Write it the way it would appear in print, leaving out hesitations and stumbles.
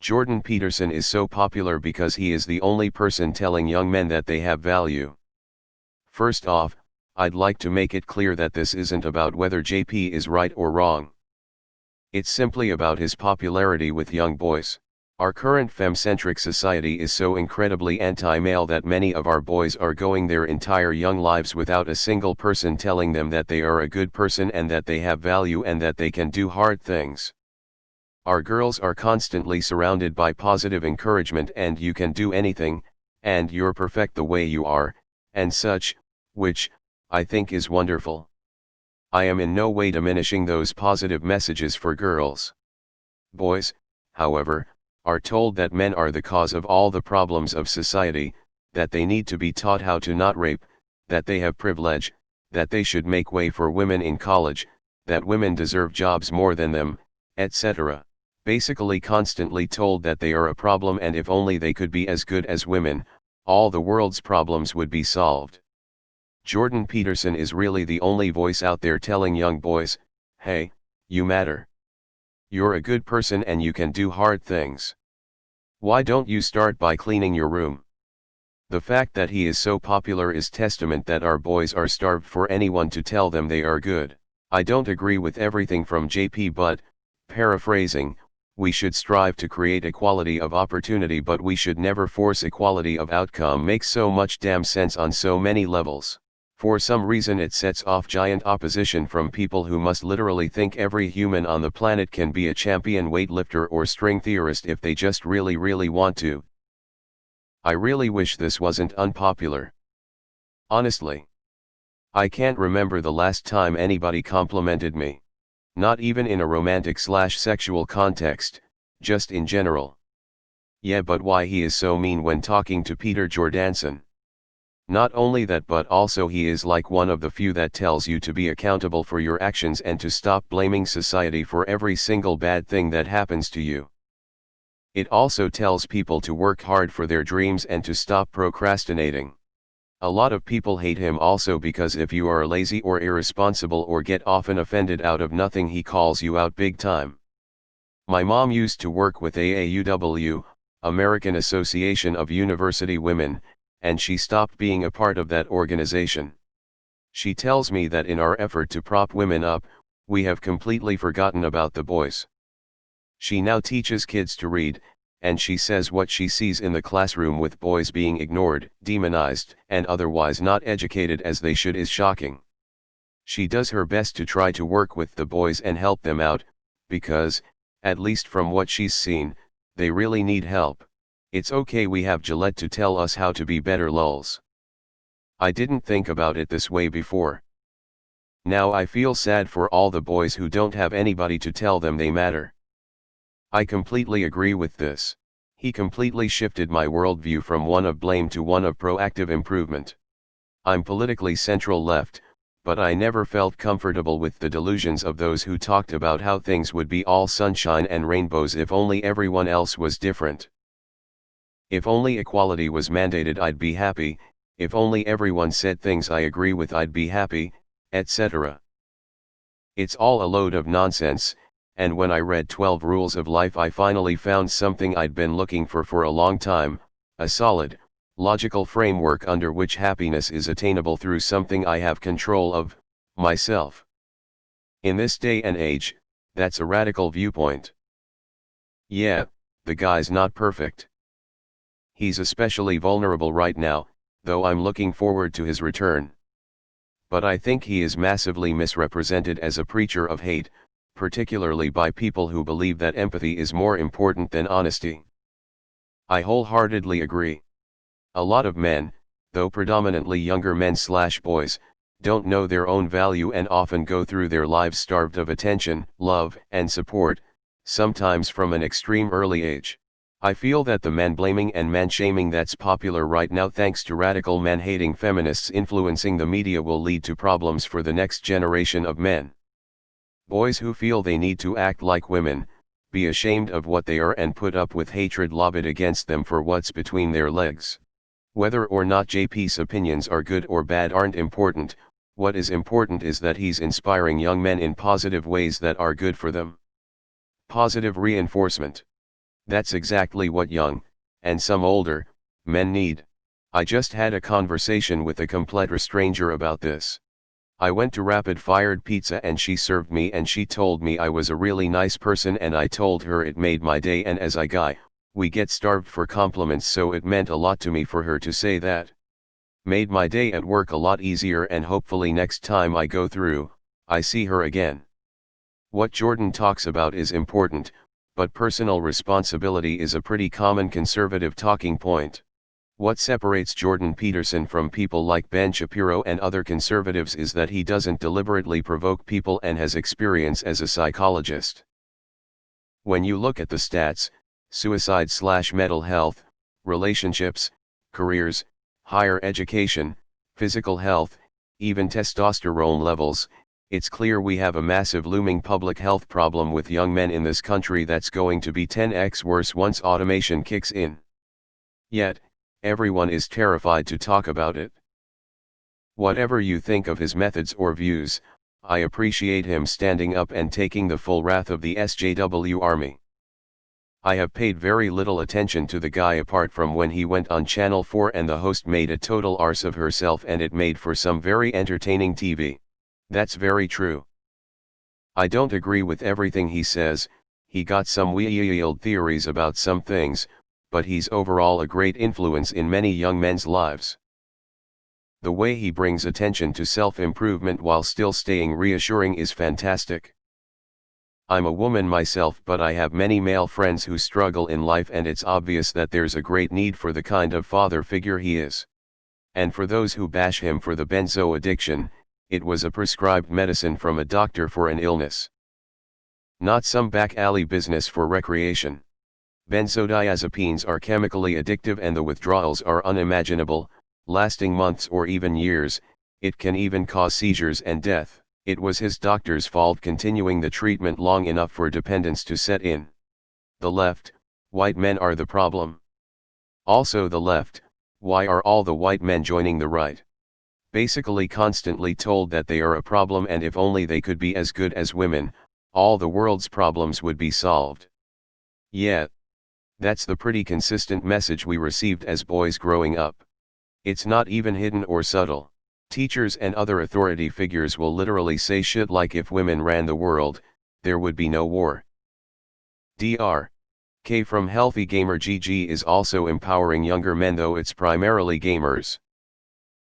Jordan Peterson is so popular because he is the only person telling young men that they have value. First off, I'd like to make it clear that this isn't about whether JP is right or wrong. It's simply about his popularity with young boys. Our current femme-centric society is so incredibly anti-male that many of our boys are going their entire young lives without a single person telling them that they are a good person and that they have value and that they can do hard things. Our girls are constantly surrounded by positive encouragement and you can do anything, and you're perfect the way you are, and such, which, I think is wonderful. I am in no way diminishing those positive messages for girls. Boys, however, are told that men are the cause of all the problems of society, that they need to be taught how to not rape, that they have privilege, that they should make way for women in college, that women deserve jobs more than them, etc. Basically constantly told that they are a problem and if only they could be as good as women, all the world's problems would be solved. Jordan Peterson is really the only voice out there telling young boys, hey, you matter. You're a good person and you can do hard things. Why don't you start by cleaning your room? The fact that he is so popular is testament that our boys are starved for anyone to tell them they are good. I don't agree with everything from JP but, paraphrasing, we should strive to create equality of opportunity but we should never force equality of outcome. Makes so much damn sense on so many levels. For some reason it sets off giant opposition from people who must literally think every human on the planet can be a champion weightlifter or string theorist if they just really want to. I really wish this wasn't unpopular. Honestly. I can't remember the last time anybody complimented me. Not even in a romantic/sexual context, just in general. Yeah, but why he is so mean when talking to Peter Jordanson? Not only that but also he is like one of the few that tells you to be accountable for your actions and to stop blaming society for every single bad thing that happens to you. It also tells people to work hard for their dreams and to stop procrastinating. A lot of people hate him also because if you are lazy or irresponsible or get often offended out of nothing he calls you out big time. My mom used to work with AAUW, American Association of University Women, and she stopped being a part of that organization. She tells me that in our effort to prop women up, we have completely forgotten about the boys. She now teaches kids to read, and she says what she sees in the classroom with boys being ignored, demonized, and otherwise not educated as they should is shocking. She does her best to try to work with the boys and help them out, because, at least from what she's seen, they really need help. It's okay we have Gillette to tell us how to be better lulz. I didn't think about it this way before. Now I feel sad for all the boys who don't have anybody to tell them they matter. I completely agree with this. He completely shifted my worldview from one of blame to one of proactive improvement. I'm politically central left, but I never felt comfortable with the delusions of those who talked about how things would be all sunshine and rainbows if only everyone else was different. If only equality was mandated I'd be happy, if only everyone said things I agree with I'd be happy, etc. It's all a load of nonsense, and when I read 12 Rules of Life I finally found something I'd been looking for a long time, a solid, logical framework under which happiness is attainable through something I have control of, myself. In this day and age, that's a radical viewpoint. Yeah, the guy's not perfect. He's especially vulnerable right now, though I'm looking forward to his return. But I think he is massively misrepresented as a preacher of hate, particularly by people who believe that empathy is more important than honesty. I wholeheartedly agree. A lot of men, though predominantly younger men/boys, don't know their own value and often go through their lives starved of attention, love, and support, sometimes from an extreme early age. I feel that the man-blaming and man-shaming that's popular right now thanks to radical man-hating feminists influencing the media will lead to problems for the next generation of men. Boys who feel they need to act like women, be ashamed of what they are and put up with hatred lobbed against them for what's between their legs. Whether or not JP's opinions are good or bad aren't important, what is important is that he's inspiring young men in positive ways that are good for them. Positive reinforcement. That's exactly what young, and some older, men need. I just had a conversation with a complete stranger about this. I went to Rapid Fired Pizza and she served me and she told me I was a really nice person and I told her it made my day, and as a guy, we get starved for compliments, so it meant a lot to me for her to say that. Made my day at work a lot easier, and hopefully next time I go through, I see her again. What Jordan talks about is important, but personal responsibility is a pretty common conservative talking point. What separates Jordan Peterson from people like Ben Shapiro and other conservatives is that he doesn't deliberately provoke people and has experience as a psychologist. When you look at the stats, suicide/mental health, relationships, careers, higher education, physical health, even testosterone levels, it's clear we have a massive looming public health problem with young men in this country that's going to be 10x worse once automation kicks in. Yet, everyone is terrified to talk about it. Whatever you think of his methods or views, I appreciate him standing up and taking the full wrath of the SJW army. I have paid very little attention to the guy apart from when he went on Channel 4 and the host made a total arse of herself and it made for some very entertaining TV. That's very true. I don't agree with everything he says, he got some wild theories about some things, but he's overall a great influence in many young men's lives. The way he brings attention to self-improvement while still staying reassuring is fantastic. I'm a woman myself, but I have many male friends who struggle in life, and it's obvious that there's a great need for the kind of father figure he is. And for those who bash him for the benzo addiction, it was a prescribed medicine from a doctor for an illness. Not some back alley business for recreation. Benzodiazepines are chemically addictive and the withdrawals are unimaginable, lasting months or even years. It can even cause seizures and death. It was his doctor's fault continuing the treatment long enough for dependence to set in. The left, white men are the problem. Also the left, why are all the white men joining the right? Basically constantly told that they are a problem, and if only they could be as good as women, all the world's problems would be solved. Yeah. That's the pretty consistent message we received as boys growing up. It's not even hidden or subtle. Teachers and other authority figures will literally say shit like, if women ran the world, there would be no war. Dr. K from Healthy Gamer GG is also empowering younger men, though it's primarily gamers.